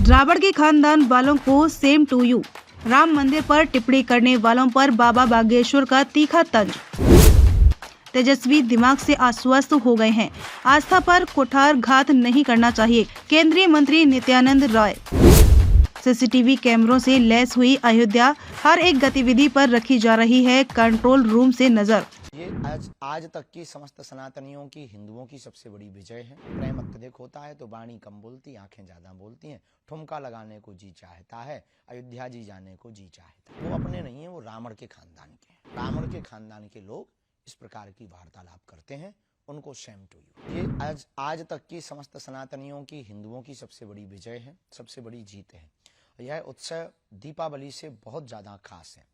द्राविड़ के खानदान वालों को सेम टू यू। राम मंदिर पर टिप्पणी करने वालों पर बाबा बागेश्वर का तीखा तंज। तेजस्वी दिमाग से अस्वस्थ हो गए हैं, आस्था पर कुठाराघात नहीं करना चाहिए। केंद्रीय मंत्री नित्यानंद राय। सीसीटीवी कैमरों से लैस हुई अयोध्या, हर एक गतिविधि पर रखी जा रही है कंट्रोल रूम से नजर। ये आज तक की समस्त सनातनियों की, हिंदुओं की सबसे बड़ी विजय है। प्रेम अत्यधिक होता है तो वाणी कम बोलती, आंखें ज्यादा बोलती हैं। ठुमका लगाने को जी चाहता है, अयोध्या जी जाने को जी चाहता है। वो अपने नहीं है, वो रावण के खानदान के हैं। रावण के खानदान के लोग इस प्रकार की वार्तालाप करते हैं, उनको सेम टू यू। ये आज तक की समस्त सनातनियों की, हिंदुओं की सबसे बड़ी विजय है, सबसे बड़ी जीत है। यह उत्सव दीपावली से बहुत ज्यादा खास है।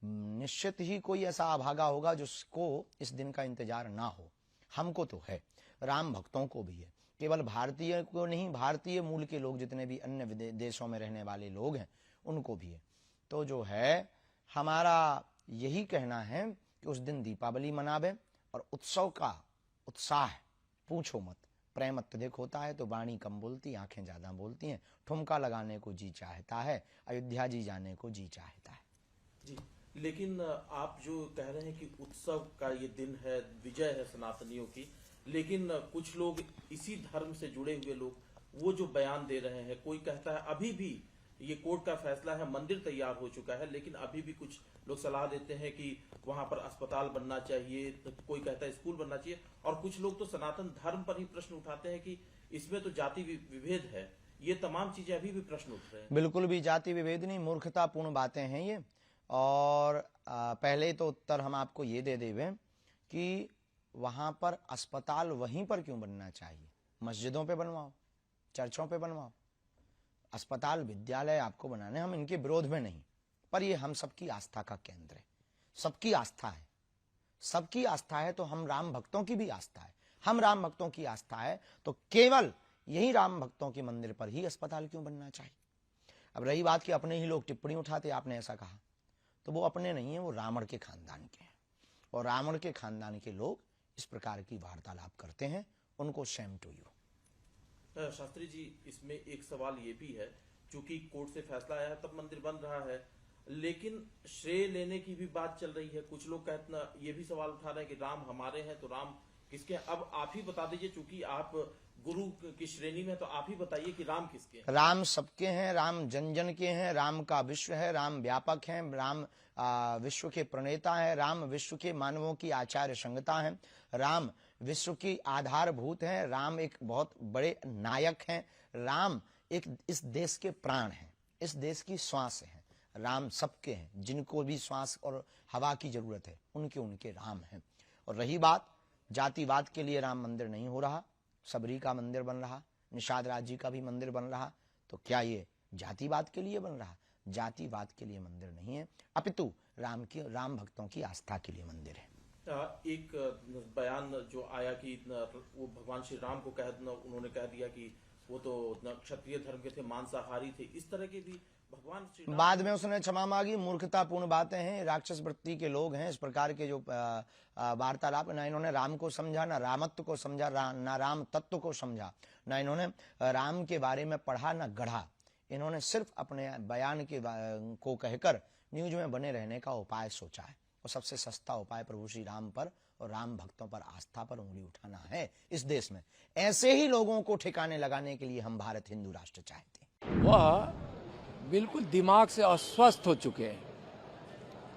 निश्चित ही कोई ऐसा अभागा होगा जिसको इस दिन का इंतजार ना हो। हमको तो है, राम भक्तों को भी है। केवल भारतीय को नहीं, भारतीय मूल के लोग जितने भी अन्य देशों में रहने वाले लोग हैं उनको भी है। तो जो है हमारा यही कहना है कि उस दिन दीपावली मनावे और उत्सव का उत्साह पूछो मत। प्रेम अत्यधिक होता है तो वाणी कम बोलती, आंखें ज्यादा बोलती हैं। ठुमका लगाने को जी चाहता है, अयोध्या जी जाने को जी चाहता है। जी, लेकिन आप जो कह रहे हैं कि उत्सव का ये दिन है, विजय है सनातनियों की, लेकिन कुछ लोग इसी धर्म से जुड़े हुए लोग वो जो बयान दे रहे हैं, कोई कहता है अभी भी ये कोर्ट का फैसला है, मंदिर तैयार हो चुका है, लेकिन अभी भी कुछ लोग सलाह देते हैं कि वहां पर अस्पताल बनना चाहिए, तो कोई कहता है स्कूल बनना चाहिए, और कुछ लोग तो सनातन धर्म पर ही प्रश्न उठाते हैं कि इसमें तो जाति विभेद है। ये तमाम चीजें अभी भी प्रश्न उठ रहे हैं। बिल्कुल भी जाति विभेद नहीं, मूर्खतापूर्ण बातें हैं ये। और पहले तो उत्तर हम आपको ये दे देवे कि वहां पर अस्पताल वहीं पर क्यों बनना चाहिए? मस्जिदों पे बनवाओ, चर्चों पे बनवाओ। अस्पताल, विद्यालय आपको बनाने, हम इनके विरोध में नहीं, पर ये हम सबकी आस्था का केंद्र है। सबकी आस्था है, सबकी आस्था है तो हम राम भक्तों की भी आस्था है। हम राम भक्तों की आस्था है तो केवल यही राम भक्तों के मंदिर पर ही अस्पताल क्यों बनना चाहिए? अब रही बात कि अपने ही लोग टिप्पणी उठाते, आपने ऐसा कहा, तो वो अपने नहीं है, वो रावण के खानदान के हैं। और रावण के खानदान के लोग इस प्रकार की वार्तालाप करते हैं, उनको same to you. Shastri ji, इसमें एक सवाल ये भी है, चूंकि कोर्ट से फैसला आया है तब मंदिर बन रहा है, लेकिन श्रेय लेने की भी बात चल रही है। कुछ लोग कहते ये भी सवाल उठा रहे हैं कि राम हमारे हैं तो राम किसके हैं? अब आप ही बता दीजिए, चूंकि आप गुरु की श्रेणी में, तो आप ही बताइए कि राम किसके हैं? राम सबके हैं, राम जन जन के हैं, राम का विश्व है, राम व्यापक है, राम विश्व के प्रणेता है, राम विश्व के मानवों की आचार्य संहिता है, राम विश्व की आधारभूत है, राम एक बहुत बड़े नायक हैं, राम एक इस देश के प्राण हैं, इस देश की श्वास है। राम सबके हैं, जिनको भी श्वास और हवा की जरूरत है उनके उनके राम हैं। और रही बात जातिवाद के लिए राम मंदिर नहीं हो रहा, सबरी का मंदिर बन रहा, निषाद राज जी का भी मंदिर बन रहा, तो क्या ये जातिवाद के लिए बन रहा? जातिवाद के लिए मंदिर नहीं है, अपितु राम भक्तों की आस्था के लिए मंदिर है। एक बयान जो आया कि वो भगवान श्री राम को उन्होंने कह दिया कि वो तो क्षत्रिय धर्म के थे, मांसाहारी थे, इस तरह के भी भगवान श्री राम। बाद में उसने क्षमा मांगी। मूर्खतापूर्ण बातें हैं, राक्षस वृत्ति के लोग हैं। इस प्रकार के जो वार्तालाप, ना इन्होंने राम को समझा, ना रामत्व को समझा, ना राम तत्व को समझा, ना इन्होंने राम के बारे में पढ़ा, ना गढ़ा। इन्होंने सिर्फ अपने बयान को कहकर न्यूज में बने रहने का उपाय सोचा है। और सबसे सस्ता उपाय प्रभु श्री राम पर और राम भक्तों पर आस्था पर उंगली उठाना है इस देश में। ऐसे ही लोगों को ठिकाने लगाने के लिए हम भारत हिंदू राष्ट्र चाहते हैं। वह बिल्कुल दिमाग से अस्वस्थ हो चुके हैं।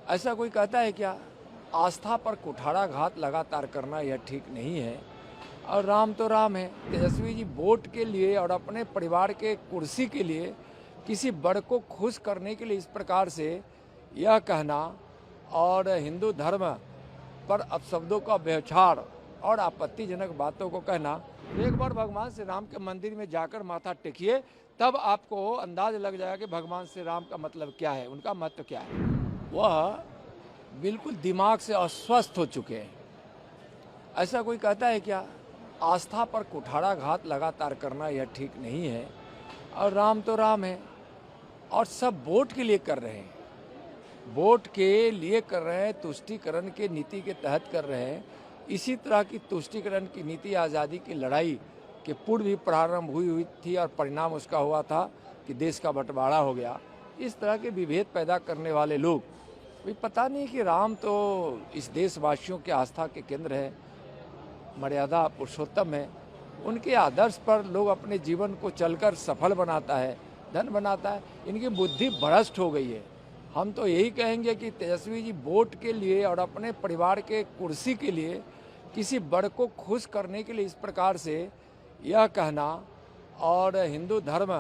ऐसा कोई कहता है क्या? आस्था पर कुठाराघात लगातार करना यह ठीक नहीं है। और राम तो राम है। तेजस्वी जी वोट के लिए और अपने परिवार के कुर्सी के लिए किसी बड़ को खुश करने के लिए इस प्रकार से यह कहना और हिंदू धर्म पर अपशब्दों का व्यवहार और आपत्तिजनक बातों को कहना, एक बार भगवान श्री राम के मंदिर में जाकर माथा टेकिए, तब आपको अंदाज लग जाएगा कि भगवान श्री राम का मतलब क्या है, उनका महत्व क्या है। वह बिल्कुल दिमाग से अस्वस्थ हो चुके हैं। ऐसा कोई कहता है क्या? आस्था पर कुठाराघात लगातार करना यह ठीक नहीं है। और राम तो राम है और सब वोट के लिए कर रहे हैं, वोट के लिए कर रहे हैं, तुष्टीकरण के नीति के तहत कर रहे हैं। इसी तरह की तुष्टीकरण की नीति, आज़ादी की लड़ाई कि पूर्व भी प्रारंभ हुई थी और परिणाम उसका हुआ था कि देश का बंटवारा हो गया। इस तरह के विभेद पैदा करने वाले लोग, भी पता नहीं कि राम तो इस देशवासियों के आस्था के केंद्र है, मर्यादा पुरुषोत्तम है, उनके आदर्श पर लोग अपने जीवन को चलकर सफल बनाता है, धन बनाता है। इनकी बुद्धि भ्रष्ट हो गई है। हम तो यही कहेंगे कि तेजस्वी जी वोट के लिए और अपने परिवार के कुर्सी के लिए, किसी बड़ को खुश करने के लिए इस प्रकार से यह कहना और हिंदू धर्म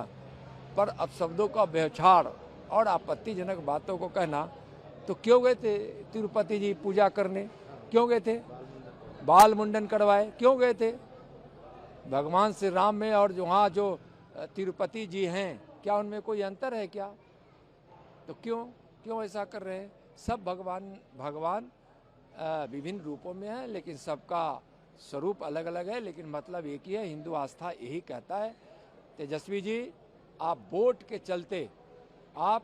पर अपशब्दों का व्यवहार और आपत्तिजनक बातों को कहना, तो क्यों गए थे तिरुपति जी पूजा करने? क्यों गए थे? बाल मुंडन करवाए क्यों गए थे? भगवान श्री राम में और वहाँ जो तिरुपति जी हैं, क्या उनमें कोई अंतर है क्या? तो क्यों ऐसा कर रहे हैं? सब भगवान विभिन्न रूपों में है, लेकिन सबका स्वरूप अलग अलग है, लेकिन मतलब एक ही है। हिंदू आस्था यही कहता है। तेजस्वी जी, आप वोट के चलते आप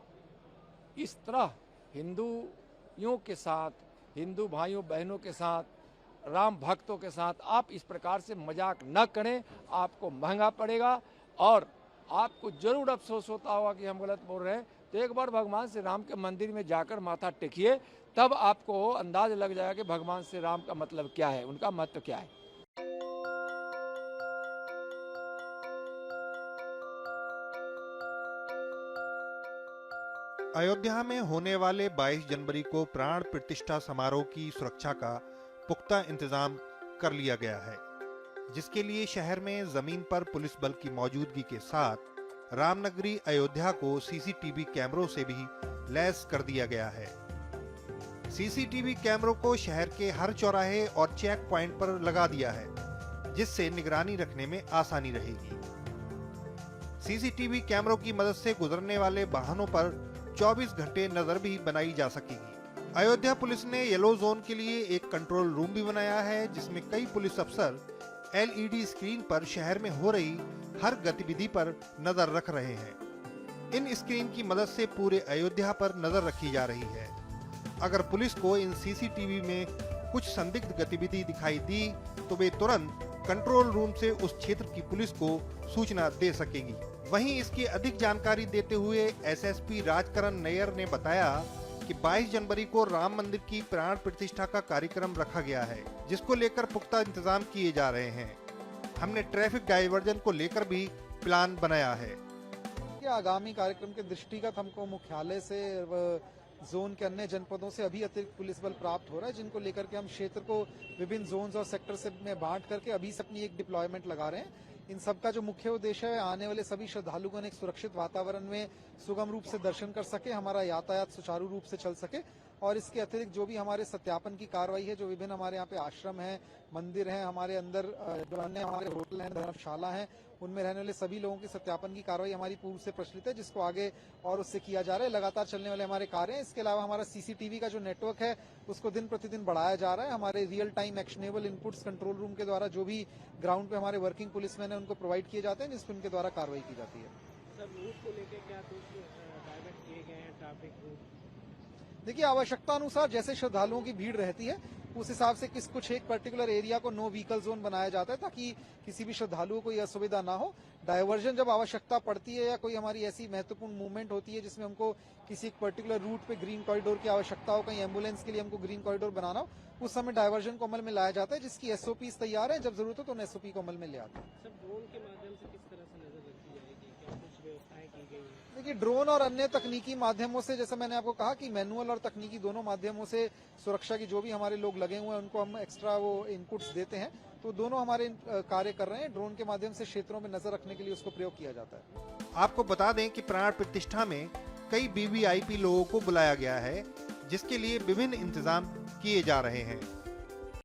इस तरह हिंदुओं के साथ, हिंदू भाइयों बहनों के साथ, राम भक्तों के साथ आप इस प्रकार से मजाक न करें, आपको महंगा पड़ेगा और आपको जरूर अफसोस होता होगा कि हम गलत बोल रहे हैं। तो एक बार भगवान श्री राम के मंदिर में जाकर माथा टेकिए, तब आपको अंदाज लग जाएगा कि भगवान श्री राम का मतलब क्या है, उनका महत्व क्या है। अयोध्या में होने वाले 22 जनवरी को प्राण प्रतिष्ठा समारोह की सुरक्षा का पुख्ता इंतजाम कर लिया गया है, जिसके लिए शहर में जमीन पर पुलिस बल की मौजूदगी के साथ रामनगरी अयोध्या को सीसीटीवी कैमरों से भी लैस कर दिया गया है। सीसीटीवी कैमरों को शहर के हर चौराहे और चेक पॉइंट पर लगा दिया है, जिससे निगरानी रखने में आसानी रहेगी। सीसीटीवी कैमरों की मदद से गुजरने वाले वाहनों पर 24 घंटे नजर भी बनाई जा सकेगी। अयोध्या पुलिस ने येलो जोन के लिए एक कंट्रोल रूम भी बनाया है, जिसमें कई पुलिस अफसर एलईडी स्क्रीन पर शहर में हो रही हर गतिविधि पर नजर रख रहे हैं। इन स्क्रीन की मदद से पूरे अयोध्या पर नजर रखी जा रही है। अगर पुलिस को इन सीसीटीवी में कुछ संदिग्ध गतिविधि दिखाई दी तो वे तुरंत कंट्रोल रूम से उस क्षेत्र की पुलिस को सूचना दे सकेगी। वहीं इसकी अधिक जानकारी देते हुए एसएसपी राजकरण नैयर ने बताया कि 22 जनवरी को राम मंदिर की प्राण प्रतिष्ठा का कार्यक्रम रखा गया है, जिसको लेकर पुख्ता इंतजाम किए जा रहे हैं। हमने ट्रैफिक डायवर्जन को लेकर भी प्लान बनाया है। आगामी कार्यक्रम के दृष्टिगत हमको मुख्यालय से जोन के अन्य जनपदों से अभी अतिरिक्त पुलिस बल प्राप्त हो रहा है, जिनको लेकर के हम क्षेत्र को विभिन्न जोन्स और सेक्टर से में बांट करके अभी से अपनी एक डिप्लॉयमेंट लगा रहे हैं। इन सब का जो मुख्य उद्देश्य है, आने वाले सभी श्रद्धालुओं एक सुरक्षित वातावरण में सुगम रूप से दर्शन कर सके, हमारा यातायात सुचारू रूप से चल सके। और इसके अतिरिक्त जो भी हमारे सत्यापन की कार्रवाई है, जो विभिन्न हमारे यहाँ पे आश्रम है, मंदिर है, हमारे अंदर जो अन्य हमारे होटल हैं, धर्मशाला है, उनमें रहने वाले सभी लोगों की सत्यापन की कार्रवाई हमारी पूर्व से प्रचलित है, जिसको आगे और उससे किया जा रहा है। लगातार चलने वाले हमारे कार्य हैं। इसके अलावा हमारा सीसीटीवी का जो नेटवर्क है, उसको दिन प्रतिदिन बढ़ाया जा रहा है। हमारे real time actionable inputs control room के द्वारा जो भी ग्राउंड पे हमारे वर्किंग पुलिसमैन है, उनको प्रोवाइड किए जाते हैं, जिसपे उनके द्वारा कार्रवाई की जाती है। सर, रूट को लेकर क्या कुछ डायवर्ट किए गए हैं ट्रैफिक रूट? देखिए, आवश्यकता अनुसार जैसे श्रद्धालुओं की भीड़ रहती है, उस हिसाब से कुछ एक पर्टिकुलर एरिया को नो व्हीकल जोन बनाया जाता है, ताकि किसी भी श्रद्धालुओं को यह असुविधा ना हो। डायवर्जन जब आवश्यकता पड़ती है या कोई हमारी ऐसी महत्वपूर्ण मूवमेंट होती है जिसमें हमको किसी एक पर्टिकुलर रूट पे ग्रीन कॉरिडोर की आवश्यकता हो, कहीं एम्बुलेंस के लिए हमको ग्रीन कॉरिडोर बनाना हो, उस समय डायवर्जन को अमल में लाया जाता है, जिसकी एसओपीज तैयार है। जब जरूरत हो तो उन एसओपी को अमल में ले आते हैं। सर, ड्रोन के माध्यम से किस तरह से नजर रखी जाएगी? क्या कुछ व्यवस्थाएं की गई है? देखिए, ड्रोन और अन्य तकनीकी माध्यमों से, जैसे मैंने आपको कहा कि मैनुअल और तकनीकी दोनों माध्यमों से सुरक्षा की जो भी हमारे लोग लगे हुए हैं, उनको हम एक्स्ट्रा वो इनपुट्स देते हैं। तो दोनों हमारे कार्य कर रहे हैं। ड्रोन के माध्यम से क्षेत्रों में नजर रखने के लिए उसको प्रयोग किया जाता है। आपको बता दें कि प्राण प्रतिष्ठा में कई वीवीआईपी लोगों को बुलाया गया है, जिसके लिए विभिन्न इंतजाम किए जा रहे हैं।